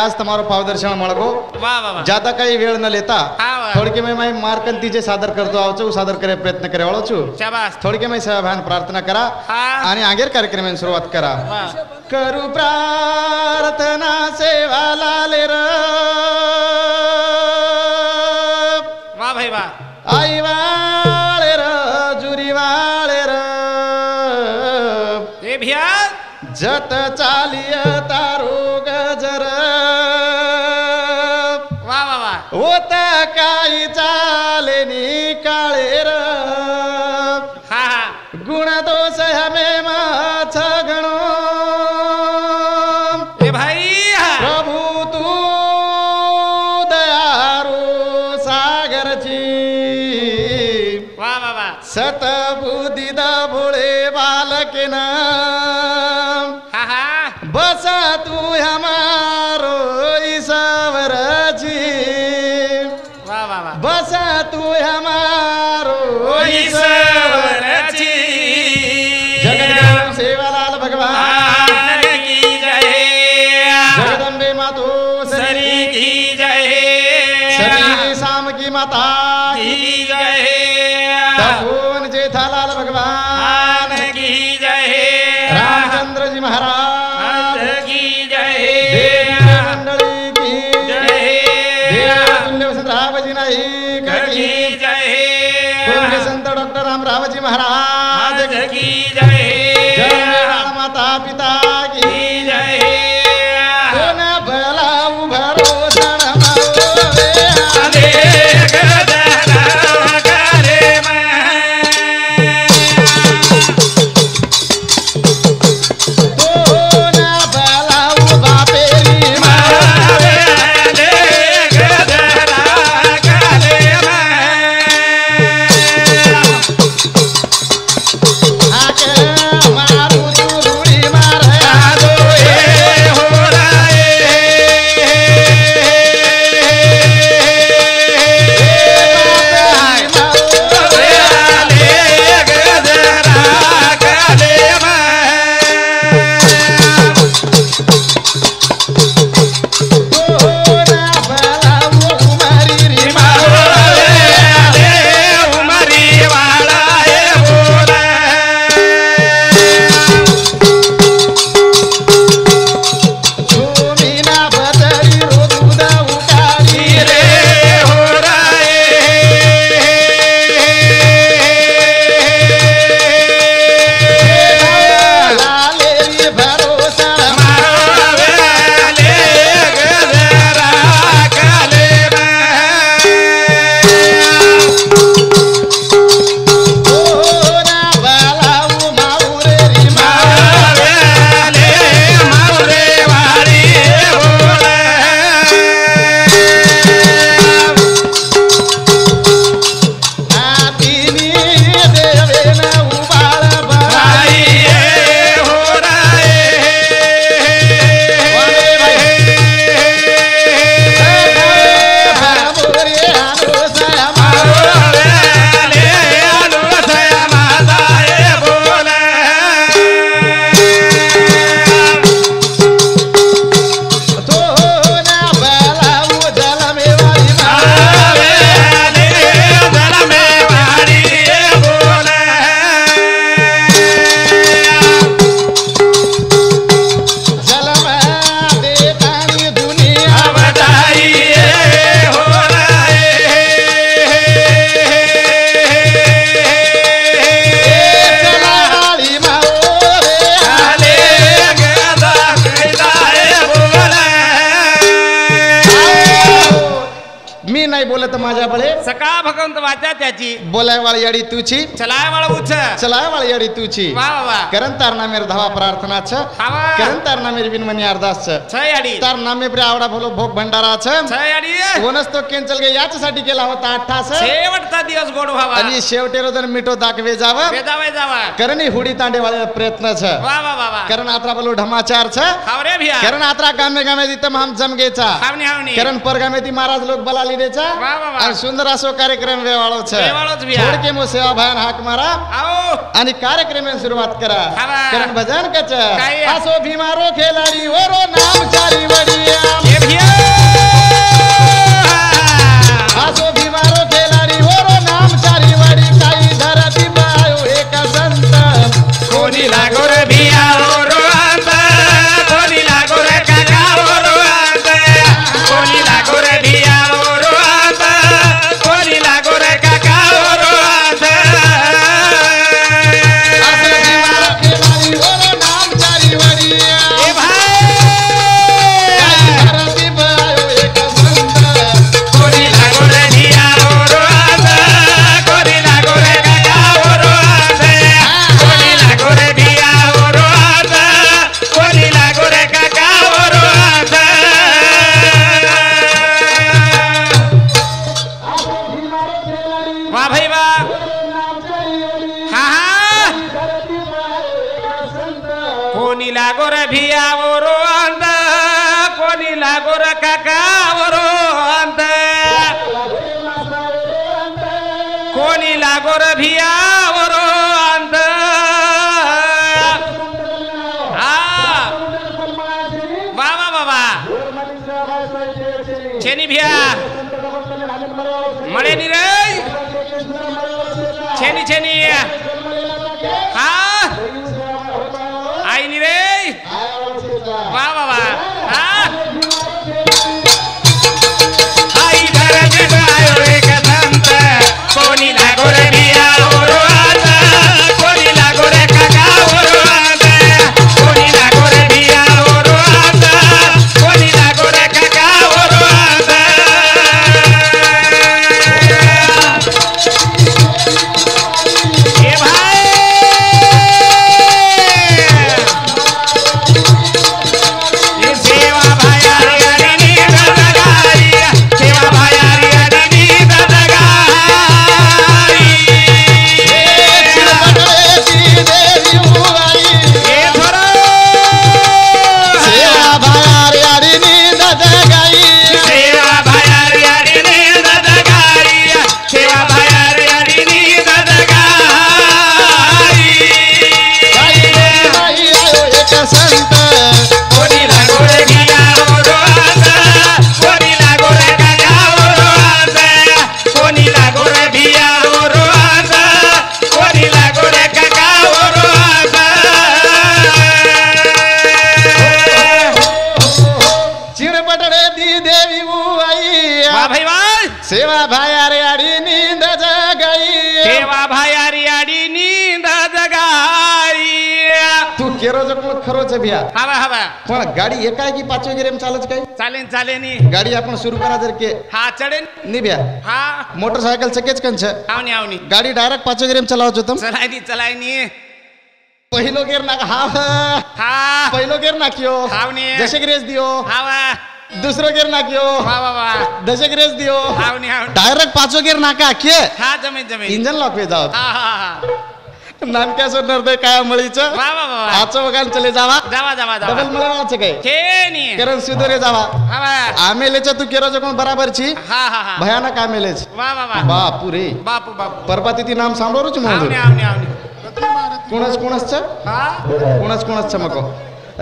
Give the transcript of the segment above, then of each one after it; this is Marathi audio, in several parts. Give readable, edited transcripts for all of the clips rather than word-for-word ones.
आज तुम्हारो पावदर्शन मळगो ज्यादा काही वेळ न लेता थोडके मैं मार्कंतीचे सादर करतो आवचो सादर करे प्रयत्न करे वाळो छु शाबास थोडके मैं सभान प्रार्थना करा आणि आगेर कार्यक्रमाची सुरुवात करा करू प्रार्थना सेवा लाले र वाह भाई वाह आई वाळे र जुरी वाळे र ए भिया जत चालिय तारो गजर वाह वाह वाह होत काही चाले नि काळे र हा हा गुण दोष हमें माछ गणो ए भाई प्रभु तू दयारो सागरची वाह वाह वाह सत बुद्धी भोळे बालकेन हा हा बस तू हमारो ईश्वरजी वाह वाह वाह बस तू हमारो ईश्वरची जगद्गुरु सेवालाल भगवान की जय जगदंबे मातो सरी की जय सती शाम की माता की जय तपोवन जेठालाल भगवान की जय रामचंद्र जी महाराज की जय देव मंडली की जय देव वसंत रामजी नाईक की की जय पूज्य संत डॉक्टर रामरावजी महाराज की जय जय माता पिता की की जय कोण भलाऊ भरोसा मावे कोण भलाऊ बापेरी आके मारू चुरुडी मारे बोलत माझ्या बळे सका भगवंत वाचा त्याची बोलाय वाली याडी तुची चलाय वाला उच चलाय वाली याडी तुची वाह वाह वाह करण तारना मेर धावा प्रार्थना छ हावा करण तारना मेर बिनमनी अरदास छ छ याडी तारना मे प्रे आवडा भोलो भोग भंडारा छ छ याडी कोणच तो कॅन्सल गे याच्यासाठी केला होता 28 शेवटचा दिवस गोड व्हावा आणि शेवटे रोदन मिठो दाखवे जावा वेदावे जावा करणी हुडी तांडे वाले प्रयत्न छ वाह वाह वाह वाह करण आत्रा बोलो ढमाचार छ हावरे भिया करण आत्रा गामे गामे दित हम जमगेचा हावनी हावनी करण परगामे ती महाराज लोक बलाली देचा वाह वाह वाह आणि सुंदर असो कार्यक्रम वेवाळो છે વેવાળો જ વ્યા. छोड़ के मो सेवा भान हाक मारा આવો आणि कार्यक्रम सुरुवात करा हवा. कारण भजन कच काय? असो भीमारो खेलाडी ओरो नाम चारी वडिया એ ભૈયા असो भीमारो खेलाडी ओरो नाम चारी वडी काही धरती बायो एक संत કોની લાગો રે ભૈયા ઓરો અંત કોની લાગો રે કાકા ઓરો અંત કોની લાગો રે ભૈયા ઓરો અંત કોની લાગો રે કાકા ઓરો અંત असो भीमारो खेलाडी ओरो नाम चारी वडिया એ ભાઈ काही धरती बायो एक संत કોની લાગો રે ભૈયા ઓરો અંત કોની લાગો રે કાકા ઓરો અંત કોની લાગો રે ભૈયા ઓરો અંત કોની લાગો રે કાકા ઓરો અંત વાહ ભાઈ વાહ હા હા કોની લાગો રે ભૈયા ઓરો અંત કોની લાગો રે કાકા ઓરો અંત કોની લાગો રે ભૈયા ઓરો અંત હા વાહ વાહ વાહ વાહ છેની ભૈયા મળે ની રે છેની છેની હા આઈ ની રે વાહ વાહ વાહ હા આઈ ધરજ આયો એક સંત કોની લાગો રે ભૈયા ઓરો અંત કોની લાગો રે કાકા ઓરો અંત કોની લાગો રે ભૈયા ઓરો અંત કોની લાગો રે કાકા ઓરો અંત એ ભાઈ એ સેવા ભાયારી અડીની દદગારી સેવા ભાયારી અડીની દદગારી चिरपटळेची देवी उवाई એ થોડો सेवा भायारी आडीनी ददगाई સેવા ભાયારી અડીની દદગારી સેવા ભાયારી અડીની દદગારી काही बाई आयो एक संत કોની લાગો રે ભૈયા ઓરો અંત કોની લાગો રે કાકા ઓરો અંત કોની લાગો રે ભૈયા ઓરો અંત કોની લાગો રે કાકા ઓરો અંત चिरपटळे दी देवी उवाई વાહ ભાઈ વાહ सेवा भायारी आडीनी ददगाई સેવા ભાયારી આડીની દદગારી तू केरो जो कोण खरो છે ભ્યા हवा हवा पण गाडी एकाएकी पाचवे गेरेम चालच काय चालेन चालेनी गाडी आपण सुरू करा जर के हा चढेन नि भ्या हा मोटरसायकल चकेच कंच आवनी आवनी गाडी डायरेक्ट पाचवे गेरेम चलावत होतं चलायनी पहिलो गेर नाक हा हा पहिलो गेर नाक्यो हावनी जसे ग्रेस दियो हवा दुसरो गेर नाक्यो वा वा वा दशे ग्रेस दियो आवनी आवनी डायरेक्ट पाचवो गेर नाका के हा जमीन जमीन इंजन लॉक वे जाव हा हा हा नानक्यासो नरदय काय मळीच वा वा वा वा. आचो वगान चले जावा जावा जावा डबल जावा मळवाच काय खेनी कारण सुधरे जावा हवा आमेलेच्या तू केरो जो कोण बराबर छी हा हा हा भयानक आमेलेच वा वा वा बापू रे बापू बापू परपाती ती नाम सांभाळूच आवनी म्हणून आवनी आवनी कोणच कोणच हा कोणच मको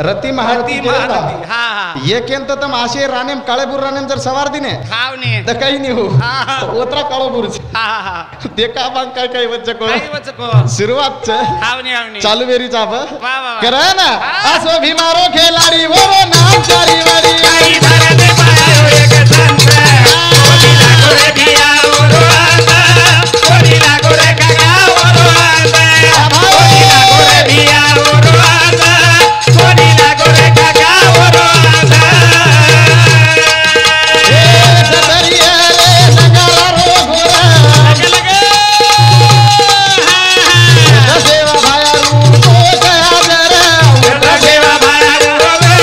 रती महारती ती महारती हा हा येकेंत तम आशे रानेम काळेबूर रानेम जर सवार दिने हावनी तर काही नाही हो हा, हा. ओतरा काळोबूरच हा हा हा ते का बांग काय काय वच्च को काही वच को सुरुवात हावनी आवनी चालू बेरीचा वा वा वा करा ना हा. असो भीमारो खेलाडी वरो नाम चारी वाडी काही धरत पायो एक संत कोणी लागो रे भिया ओरो अंत कोणी लागो रे काका ओरो अंत कोणी लागो रे भिया ओरो अंत कोणी लागो रे काका ओरो अंत ए सदरिया रे नगारा रो गोरा लगे लगे सेवा भाया रूपो गया जरा सेवा भाया रो रो रा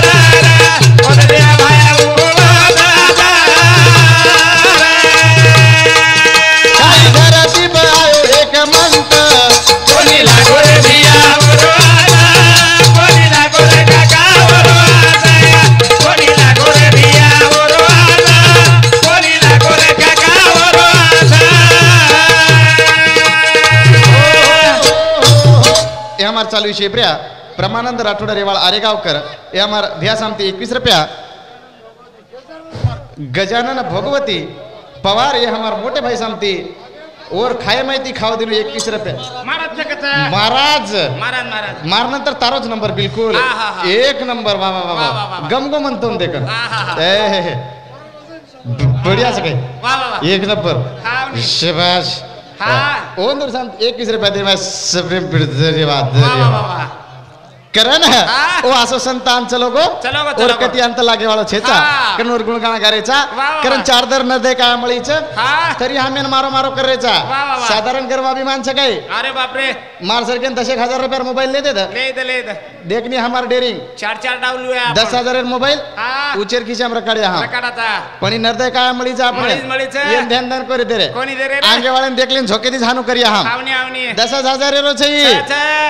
रा रा. देवा भाया ये हमार चालू विषय प्रिया ब्रह्मानंद राठोड रेवाड़ आरेगावकर ये हमार ध्या सामती 21 रुपया। गजानन भगवती पवार ये हमार मोटे भाई सामती और खाय माहिती खाव दिलो 21 रुपया। महाराज मारनंतर तारोच नंबर बिलकुल एक नंबर वा वा वा गमगो म्हणतो देखन बढ़िया से काही एक नंबर शाबाश ओन दर साम 21 रुपया दे मैं सबरे धन्यवाद करण ओ असो संतान चलोगो और कती अंत लागे वाळो छेचा कनूर गुणगाण करायचा कारण चार दर न दे काय मळीच तरी आम्ही मारो मारो करायचा साधारण गर्व अभिमान छ काय अरे बाप रे मार सरकेन 10,000 रुपया मोबाइल ले दे देखनी हमार डेरिंग 4 डाउनलोड है 10,000 मोबाइल उचेर खिचा हम रकाडे हा पण नर्दय काय मळीचा आपण येन ध्यान ध्यान करे दे रे कोणी दे रे आगे वाळन देखलीन झोके दी झानू करिया हम आवनी आवनी 10,000 रो छई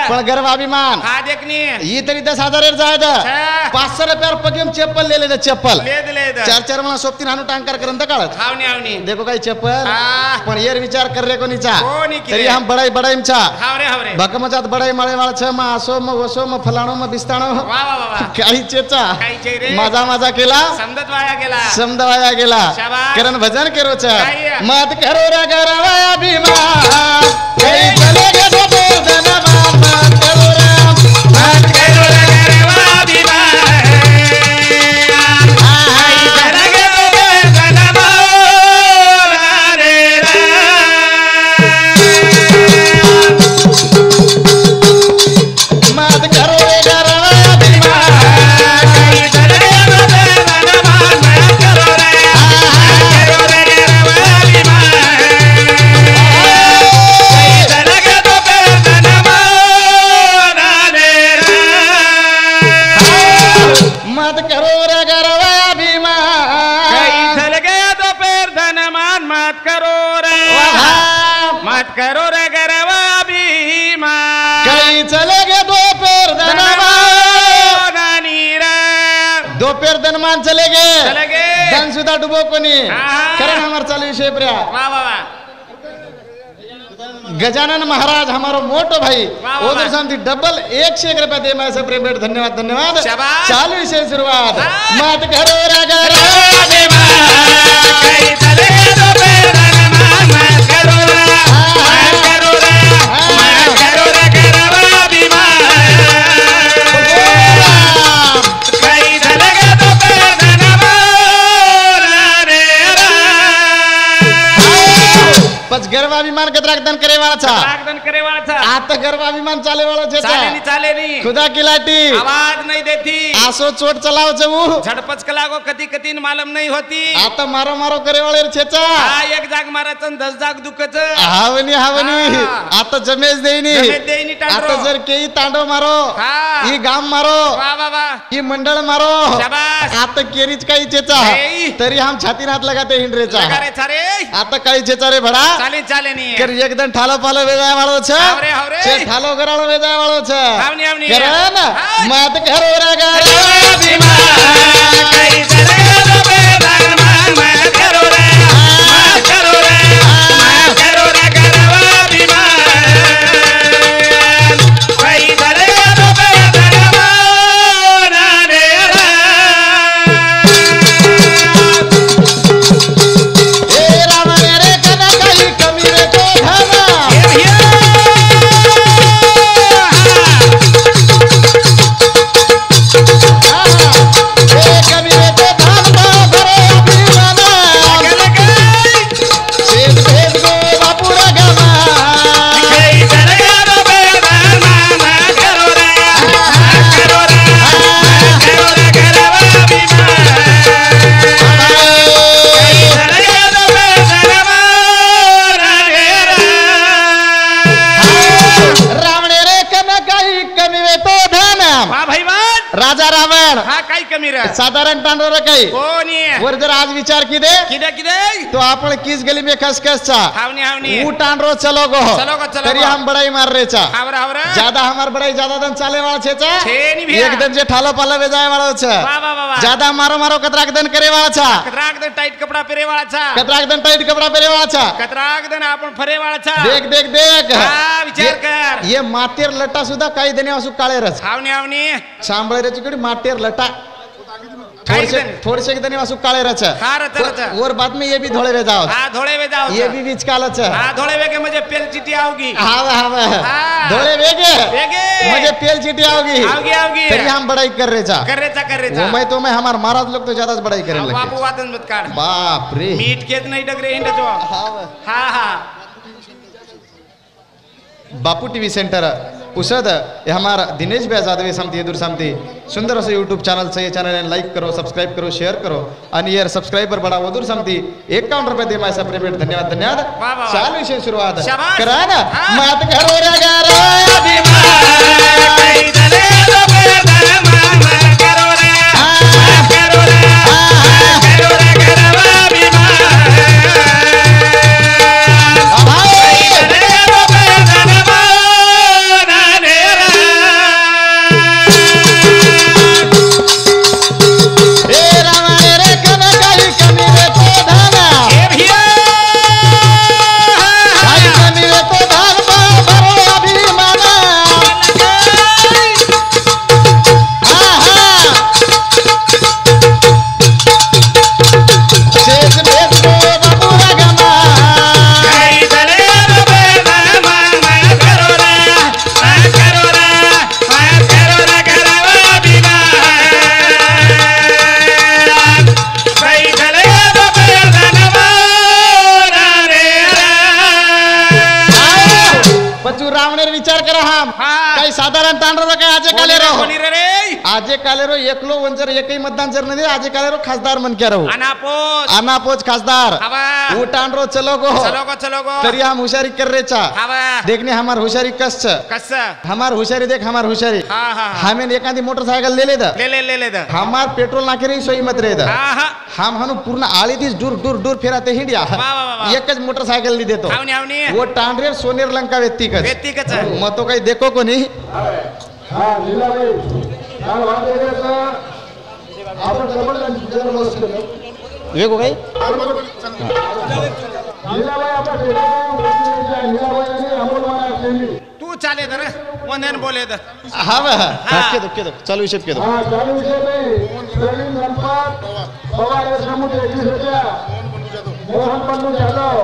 पण गर्व अभिमान हा देखनी ये तरी 10,000 जायदा 500 रुपयावर पगेम चप्पल ले ले चप्पल ले 4 मला सोबतीन हानू टांकर करंत काळत आवनी आवनी देखो काय चप्पल पण येर विचार कर रे कोणीचा कोणी की तरी हम बडाई बडाईमचा हावरे भकमचात बडाई माळे वाळ छ मा असो म वसो म फलाणो म बिस्ताणो वा काही चेचा काही चे रे माझा केला समद वाया गेला कारण भजन करोचा मत करो रे गरवा भीमा काही चले गे तो धन मत करो रे मत करो रे गरवा भीमा आई चले गे तो धन रे मत करो रे गरवा भीमा काही चले गे तो धन मत करो रे मत करो रे गरवा भीमा कहीं चल गया तो फिर धनमान मत करो रे गरवा भीमा कहीं चले गए दोपहर दोपहर धनमान चले गए धन सुधा डुबो कोणी कारण हमार चालू विषय प्रिया गजानन महाराज हमारो मोटो भाई उधर सामती डबल 101 रुपया दे मैं सब प्रेम धन्यवाद चालू विषय शुरुआत मत करो रे गरवा भीमा कहीं चले गया तो फिर धनमान मत करो रे गरवा भीमा कहीं चले गया तो फिर धनमान पच गर्वाभिमान कतरागदन करे वाला था आता गर्वाभिमान चाले वाला छे चाले नहीं खुदा की लाटी आवाज नहीं देती आसो चोट चलाव जमू झटपच कलागो कती मालूम नहीं होती आता मारो करे वाले छेचा एक जाग मारायचं 10 जाग दुखच हावनी आता जमेज देईनी आता जर केई तांडव मारो ही गाम मारो ही मंडळ मारो आता केरीच काही चेचा तरी हम छाती हात लगाते हिंडरेचा आता काही चेचा रे भडा चाले नहीं कर एकदम ठालो पालो वेजाय वाळो छे ठालो कराळो वेजाय वाळो छे करण मत करो रे गरवा भीमा कहीं चले गया तो फिर धनमान मत करो रे गरवा भीमा कहीं चले गया तो फिर धनमान ए राम रे कना काही कमी रे तो धना ए कमी रे तो धन भरे अभिमाना सेद भेद गो बापुरा गमा कहीं चले गया तो फिर धनमान मत करो रे गरवा भीमा चले गया तो फिर धनमान रावण रे कना काही कमी रे तो धन वाह भाई राजा रावण हाँ काही कमी मिरा साधारण तांडवर काही कोणी वर जर आज विचार की दे किदे किदे तो आपण किस गली में खसखस चा हावनी हावनी वो तांडरो चलो गो तरी हम बड़ाई मार रे चा हावरा हावरा ज्यादा हमार बड़ाई ज्यादा दिन चाले वाला छे चा छेनी भैया एकदम जे ठालो पाला वे जाए वाला छे वाह वाह वाह ज्यादा मारो मारो कतराक दिन करे वाला छा कतराक दिन टाइट कपड़ा पहरे वाला छा कतराक दिन टाइट कपड़ा पहरे वाला छा कतराक दिन आपण फरे वाला छा देख देख देख हां विचार कर ये मातेर लटा सुद्धा काही देणे असू काळे रच हावनी हावनी सांबळेची कडे मातेर लटा थोड़े थोड़े देने वासु काळे रच हां रच रच और बाद में ये भी धोळे वे जाओ हां धोळे वे जाओ ये भी बीच काल छ हां धोळे वे के मुझे पेल चिट्ठी आओगी हां हां हाँ। धोळे वेगे वेगे मुझे पेल चिट्ठी आओगी आओगी आओगी तरी हम बड़ाई कर रे चा कर रे चा वो मैं तो मैं हमार महाराज लोग तो ज्यादा बड़ाई करे लगे बापू वातन मत काढ बाप रे मीट केत नहीं डगरे हिंड जो हां हां बापू टीवी सेंटर उसद ये हमारा दिनेश भाई जादवे समती दूर समती सुंदर असं यूट्यूब चॅनल ये चॅनल लाईक करो सबस्क्राईब करो शेअर करो आणि यार सबस्क्राईबर बडा वदूर समती 51 रुपये दे माझा पेमेंट धन्यवाद धन्यवाद चालू विषय सुरुवात करा ना मात घरो रे घरो अभिमान काही दले लो बेदर मामा करो रे करो रे करो रे घरवा अभिमान काही दले लो बेदर माना नेरा ए राम रे कन काही कमी रे तो धाना ए भिया काही कमी रे तो धान भरो अभिमान शेष भेद को बाबू रगमा काही दले लो बेदर मामा करो रे करो रे घरवा अभिमान काही दले लो बेदर माना नेरा बच्चू रावणेर विचार करा हम हाँ। काही साधारण तांडरो काय आजे काले रो कोणी रे रे आजे काले रो एकलो वंजर एकही मतदान जर नाही आजे काले रो खासदार मन के रहो अनापोस अनापोज खासदार हवा वो तांडरो चलो गो चलो गो तरी हम होशियारी कर रे चा हवा देखने हमार होशियारी कस छ कस हमार होशियारी देख हमार होशियारी हाँ हाँ हमें एखादी मोटरसायकल ले द ले द हमार पेट्रोल नाखे रे सोई मत रे द हाँ हाँ हम हनु पूर्ण आळी दिस दूर दूर दूर फिराते हिंडिया वाह। एकच मोटरसायकल ली देतो हावनी हावनी वो टांडरेर सोनेर लंका व्यक्तिगत व्यक्तिगत मग तो काही देखो कोणी हाँ लीलाबाई काल वाटेगाचा आपण जबरदस्त जन्मदिवस केला वेगो काही लीलाबाई आपण लीलाबाई आणि अमोलवाना केली तू चाले तर वंदन बोले तर हा केदो चालू विषय केदो हाँ चालू विषय नाही प्रवीण गणपत पवार हे समुद्र 21 होत्या मोहन पन्नू जाधव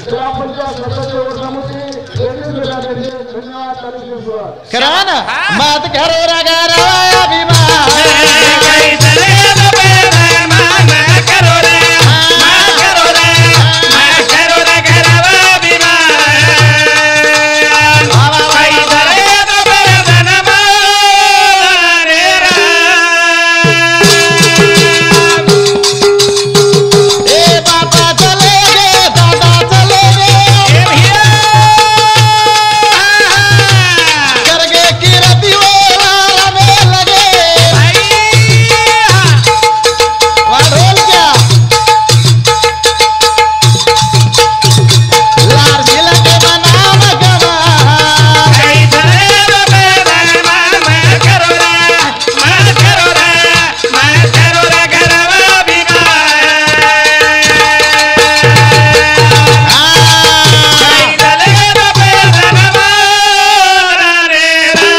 ग्रामपंचायत सदस्य व समिती 21 होत्या धन्यवाद चालू विषय सुरुवात करा ना हाँ। मात घरो रागा अभिमान काही दले लो बेदर मामा करो रे करो रे घरवा अभिमान काही दले लो बेदर माना नेरा ए बाबा चले गे दादा चले गे ए भिया करगे किरती वो रमे लगे वहाँ ढोल क्या लार जिला के बनाम गवा काही दले लो बेदर मामा करो रे घरवा अभिमान काही दले लो बेदर माना नेरा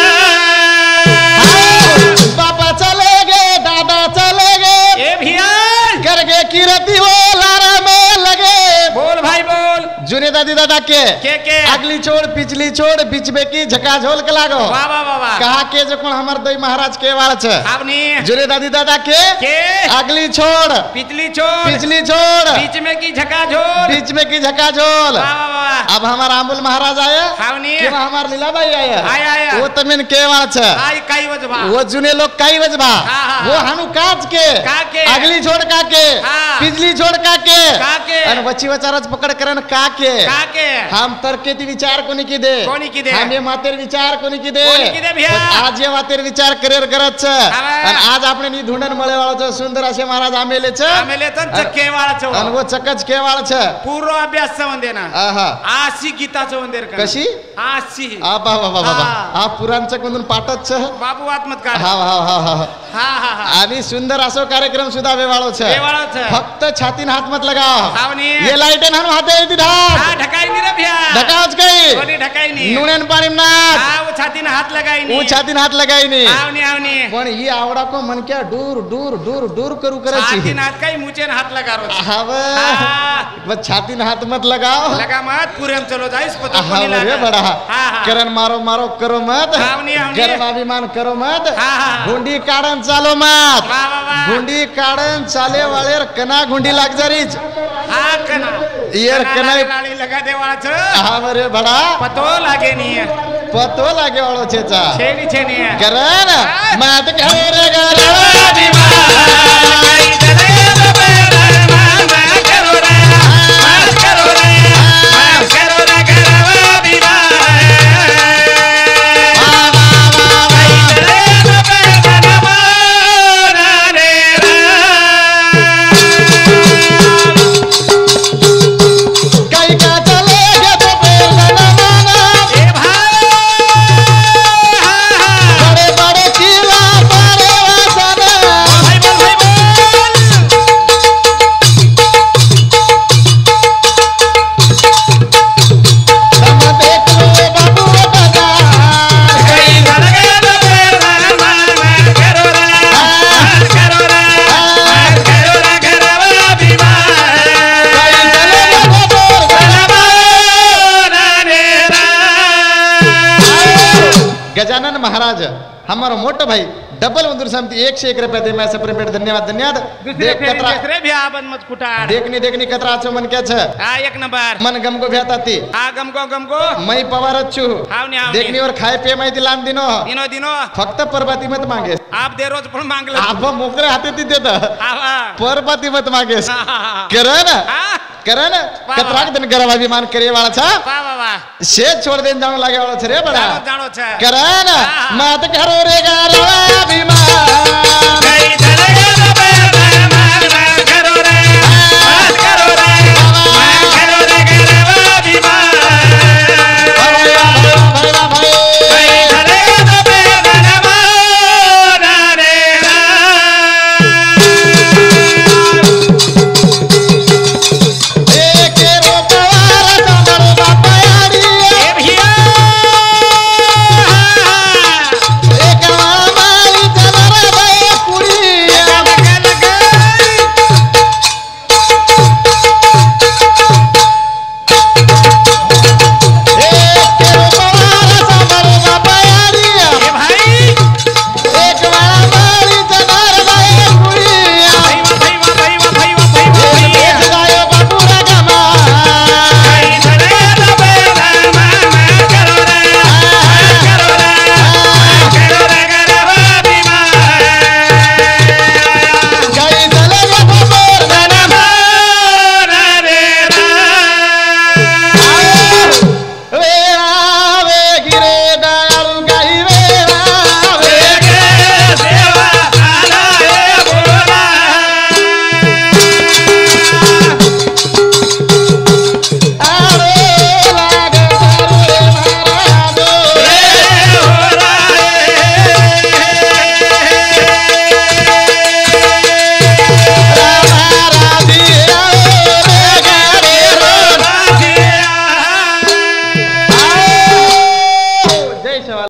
बाबा चले गे दादा चले गे ए भिया करगे किरती वो लारा में लगे बोल भाई बोल जुने दादी दादा के के अगली छोड़ पिछली छोड़ बीच में की झकाझोल के लागो वाह वाह वाह वाह कहा के जो कोण हमार दई महाराज के वाल छ आपने जुने दादी दादा के के अगली छोड़ पिछली छोड़ पिछली छोड़ बीच में की झकाझोल बीच में की झकाझोल वाह वाह वाह अब हमारा अमूल महाराज आया आपने कि हमार लीलाबाई आया आया वो तमिन के वाल छ आई काही वजबा वो जुने लोग काई वजबा हाँ। वो हनु काच के काके। अगली छोड़ का के हाँ। पिछली छोड़ का के काके। और वची वचारच पकड़ करन का के काके हम तर्केती विचार कोणी किदे हम ये मातेर विचार कोणी किदे आज ये मातेर विचार करेर करत आणि आज आपण नी धुंडन मळेवाळाचं सुंदर असे महाराज आमेलेच चक्केवाळाचं आणि वो चकच केवाळाचं पूर्व अभ्यास वंदे ना आशी गीताचं वंदेर कशी आशी बाबा बाबा बाबा हा पुराणचं कोणून पाठच बाबू आत्मत का हा हा हा हा आणि सुंदर असो कार्यक्रम सुद्धा वेवाळो छ फक्त छातीन हात मत लगाव ये लाईटन हानु हाते येती ढाक ढकाई नी रे भैया ढकावच काही कोणी ढकाई नी नुणेन पाणी ना वो छातीन हात लगाई नी वो छातीन हात लगाई नी आवनी पण ही आवडा को मन क्या दूर दूर दूर दूर करू करची छातीन हात काही मुचेन हात लगा रो हाव बस छातीन हात मत लगाव लगा मत पूरे चलो जाइस पतो कोनी लगा रे बड़ा करण मारो मारो करो मत गर्व अभिमान करो मत गुंडी काढन चालो मत गुंडी काढन चाले वाळेर कना गुंडी लाग जरीच हा कना येर कना लाली लगा देवाचं हा रे बड़ा पतो लागे नी पतो लागे वाळो छेचा छेनी छेनी करण मात घरे रे गरा गजानन महाराज हमारा मोटा भाई डबल मंदूर समिति 101 रुपया दे मैं सप्रेम पेट धन्यवाद धन्यवाद देख कतरा भी आबन मत कुटार देखनी कतरा छो मन क्या छ हां एक नंबर मन गमको भ्याताती हां गमको मैं पवारत छु हावनी देखनी और खाए पे मैं दिलान दिनो फक्त परबाती मत मांगे आप दे रोज पण मांगले आप मोकरे हाते ती देता परबाती मत मांगे करण कतराक दिन गरव अभिमान करे वाला छ वाह वाह वाह शेत छोड़ देन जानो लागे वाला छ रे बड़ा जानो छ करण मत करो रे गारो